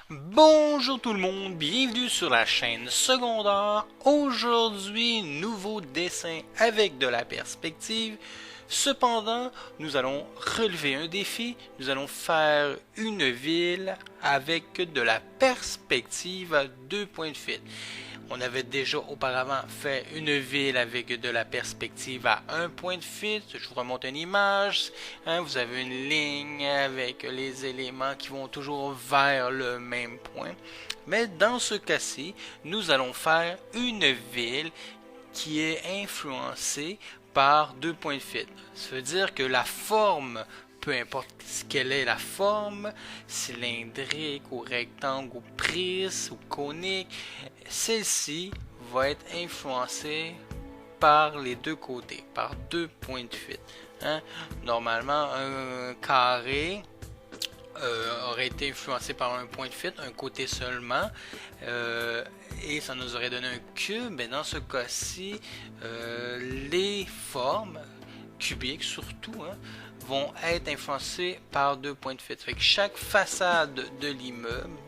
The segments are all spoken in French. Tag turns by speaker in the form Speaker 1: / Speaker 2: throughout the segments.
Speaker 1: Bonjour tout le monde, bienvenue sur la chaîne secondaire. Aujourd'hui, nouveau dessin avec de la perspective. Cependant, nous allons relever un défi. Nous allons faire une ville avec de la perspective à 2 points de fuite. On avait déjà auparavant fait une ville avec de la perspective à 1 point de fuite. Je vous remonte une image. Vous avez une ligne avec les éléments qui vont toujours vers le même point. Mais dans ce cas-ci, nous allons faire une ville qui est influencée par 2 points de fuite. Ça veut dire que la forme, peu importe quelle est la forme, cylindrique ou rectangle ou prisme ou conique, celle-ci va être influencée par les deux côtés, par 2 points de fuite. Normalement, un carré aurait été influencé par un point de fuite, un côté seulement, et ça nous aurait donné un cube. Mais dans ce cas-ci, les formes cubiques surtout vont être influencées par 2 points de fuite. Fait que chaque façade de l'immeuble,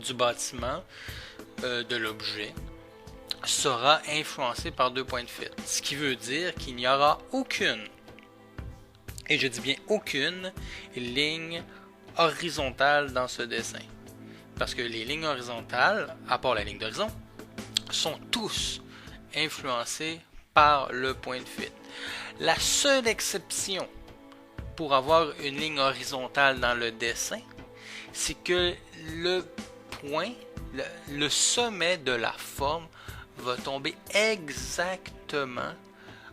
Speaker 1: du bâtiment, de l'objet, sera influencée par 2 points de fuite. Ce qui veut dire qu'il n'y aura aucune, et je dis bien aucune, ligne horizontale dans ce dessin. Parce que les lignes horizontales, à part la ligne d'horizon, sont tous influencées par le point de fuite. La seule exception pour avoir une ligne horizontale dans le dessin, c'est que le point, le sommet de la forme va tomber exactement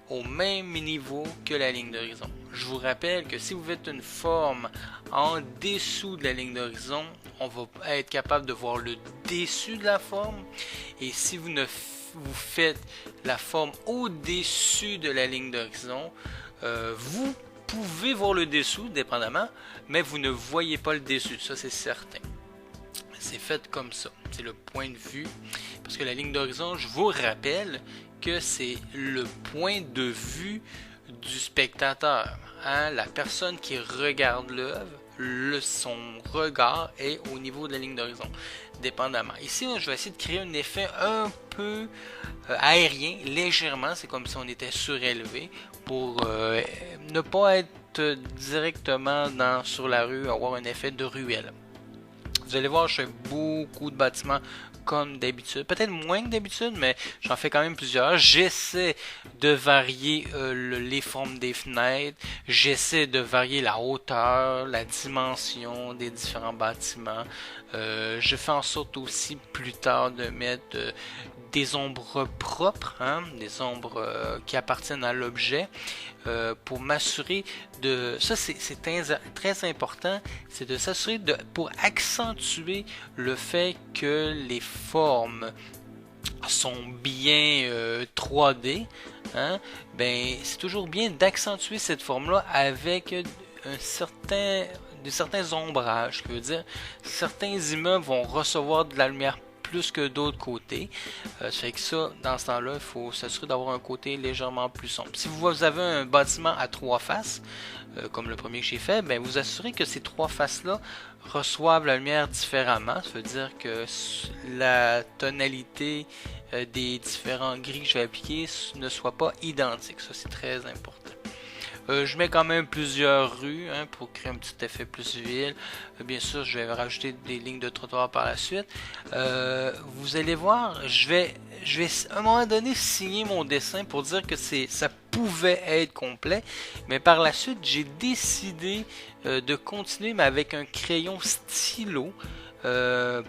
Speaker 1: au même niveau que la ligne d'horizon. Je vous rappelle que si vous faites une forme en dessous de la ligne d'horizon, on va être capable de voir le dessus de la forme. Et si vous faites la forme au-dessus de la ligne d'horizon, vous pouvez voir le dessous, dépendamment, mais vous ne voyez pas le dessus, ça c'est certain. C'est fait comme ça, c'est le point de vue. Parce que la ligne d'horizon, je vous rappelle que c'est le point de vue du spectateur. La personne qui regarde l'œuvre, son regard est au niveau de la ligne d'horizon, dépendamment. Ici, je vais essayer de créer un effet un peu aérien, légèrement, c'est comme si on était surélevé, pour ne pas être directement sur la rue, avoir un effet de ruelle. Vous allez voir, je fais beaucoup de bâtiments comme d'habitude. Peut-être moins que d'habitude, mais j'en fais quand même plusieurs. J'essaie de varier les formes des fenêtres. J'essaie de varier la hauteur, la dimension des différents bâtiments. Je fais en sorte aussi plus tard de mettre des ombres propres, des ombres qui appartiennent à l'objet, pour m'assurer de... Ça, c'est très important, c'est de s'assurer pour accentuer le fait que les formes sont bien 3D, ben, c'est toujours bien d'accentuer cette forme-là avec de certains ombrages. Ce qui veut dire, certains immeubles vont recevoir de la lumière plus que d'autres côtés. Ça fait que ça, dans ce temps-là, il faut s'assurer d'avoir un côté légèrement plus sombre. Si vous avez un bâtiment à 3 faces, comme le premier que j'ai fait, ben vous assurez que ces 3 faces-là reçoivent la lumière différemment. Ça veut dire que la tonalité des différents gris que je vais appliquer ne soit pas identique. Ça, c'est très important. Je mets quand même plusieurs rues pour créer un petit effet plus ville. Bien sûr, je vais rajouter des lignes de trottoir par la suite. Vous allez voir, je vais à un moment donné signer mon dessin pour dire que ça pouvait être complet. Mais par la suite, j'ai décidé de continuer, mais avec un crayon stylo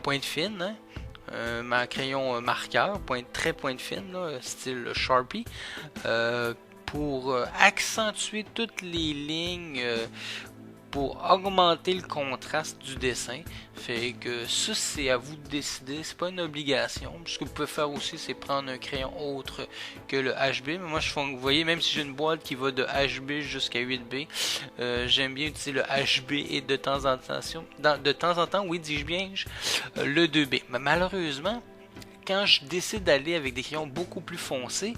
Speaker 1: pointe fine. Un crayon marqueur, très pointe fine, style Sharpie. Pour accentuer toutes les lignes, pour augmenter le contraste du dessin. Fait que ça, c'est à vous de décider, c'est pas une obligation. Ce que vous pouvez faire aussi, c'est prendre un crayon autre que le HB. Mais moi, vous voyez, même si j'ai une boîte qui va de HB jusqu'à 8B, j'aime bien utiliser le HB et de temps en temps, oui, dis-je bien, le 2B. Mais malheureusement, quand je décide d'aller avec des crayons beaucoup plus foncés,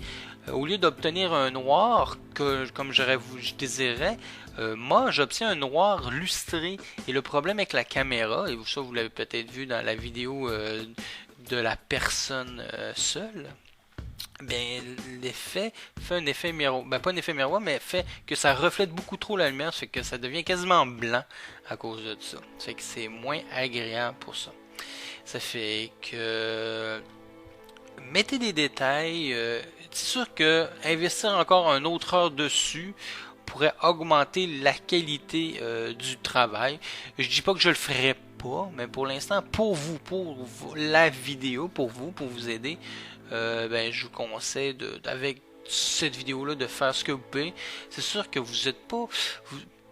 Speaker 1: au lieu d'obtenir un noir comme je désirais, moi j'obtiens un noir lustré. Et le problème avec la caméra, et ça vous l'avez peut-être vu dans la vidéo de la personne seule, ben l'effet fait un effet miroir, ben pas un effet miroir, mais fait que ça reflète beaucoup trop la lumière, ça fait que ça devient quasiment blanc à cause de ça. Ça fait que c'est moins agréable pour ça. Ça fait que mettez des détails. C'est sûr que investir encore un autre heure dessus pourrait augmenter la qualité du travail. Je dis pas que je le ferai pas, mais pour l'instant, pour la vidéo, pour vous aider, ben, je vous conseille avec cette vidéo-là de faire ce que vous pouvez. C'est sûr que vous n'êtes pas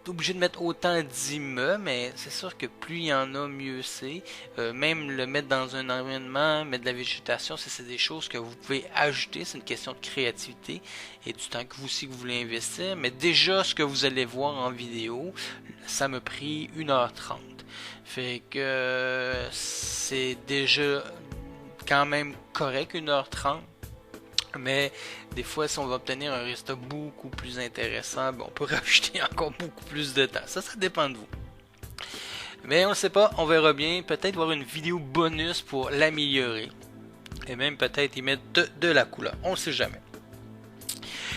Speaker 1: obligé de mettre autant d'immeubles, mais c'est sûr que plus il y en a, mieux c'est. Même le mettre dans un environnement, mettre de la végétation, c'est des choses que vous pouvez ajouter. C'est une question de créativité et du temps que vous aussi que vous voulez investir. Mais déjà, ce que vous allez voir en vidéo, ça m'a pris 1h30. Fait que c'est déjà quand même correct 1h30. Mais des fois, si on veut obtenir un résultat beaucoup plus intéressant, ben, on peut rajouter encore beaucoup plus de temps. Ça dépend de vous. Mais on ne sait pas, on verra bien. Peut-être voir une vidéo bonus pour l'améliorer. Et même peut-être y mettre de la couleur. On ne sait jamais.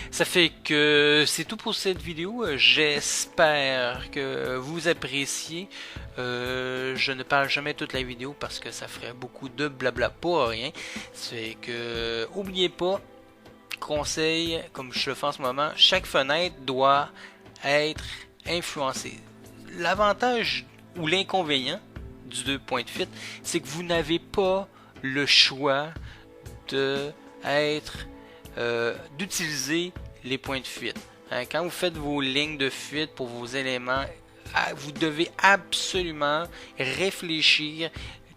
Speaker 1: Ça fait que c'est tout pour cette vidéo. J'espère que vous appréciez. Je ne parle jamais toute la vidéo parce que ça ferait beaucoup de blabla pour rien. C'est que, oubliez pas, conseil, comme je le fais en ce moment, chaque fenêtre doit être influencée. L'avantage ou l'inconvénient du 2 points de fit, c'est que vous n'avez pas le choix d'utiliser les points de fuite. Quand vous faites vos lignes de fuite pour vos éléments, vous devez absolument réfléchir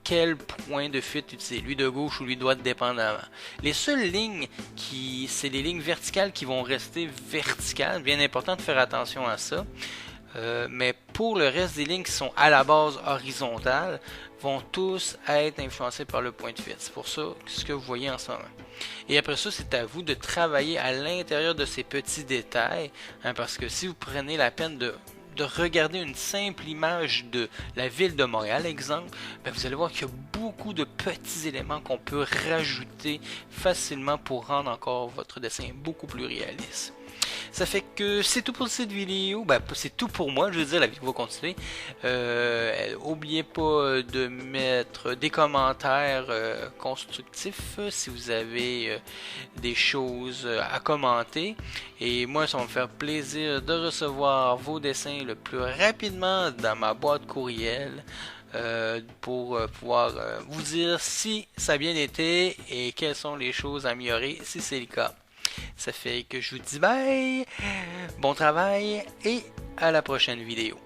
Speaker 1: quel point de fuite utiliser, lui de gauche ou lui de droite dépendamment. Les seules lignes c'est les lignes verticales qui vont rester verticales, bien important de faire attention à ça. Mais pour le reste des lignes qui sont à la base horizontales, vont tous être influencés par le point de fuite. C'est pour ça ce que vous voyez en ce moment. Et après ça, c'est à vous de travailler à l'intérieur de ces petits détails, parce que si vous prenez la peine de regarder une simple image de la ville de Montréal, exemple, ben vous allez voir qu'il y a beaucoup de petits éléments qu'on peut rajouter facilement pour rendre encore votre dessin beaucoup plus réaliste. Ça fait que c'est tout pour cette vidéo. Ben, c'est tout pour moi. Je veux dire, la vidéo va continuer. N'oubliez pas de mettre des commentaires constructifs si vous avez des choses à commenter. Et moi, ça va me faire plaisir de recevoir vos dessins le plus rapidement dans ma boîte courriel. Pour pouvoir vous dire si ça a bien été et quelles sont les choses à améliorer si c'est le cas. Ça fait que je vous dis bye, bon travail et à la prochaine vidéo.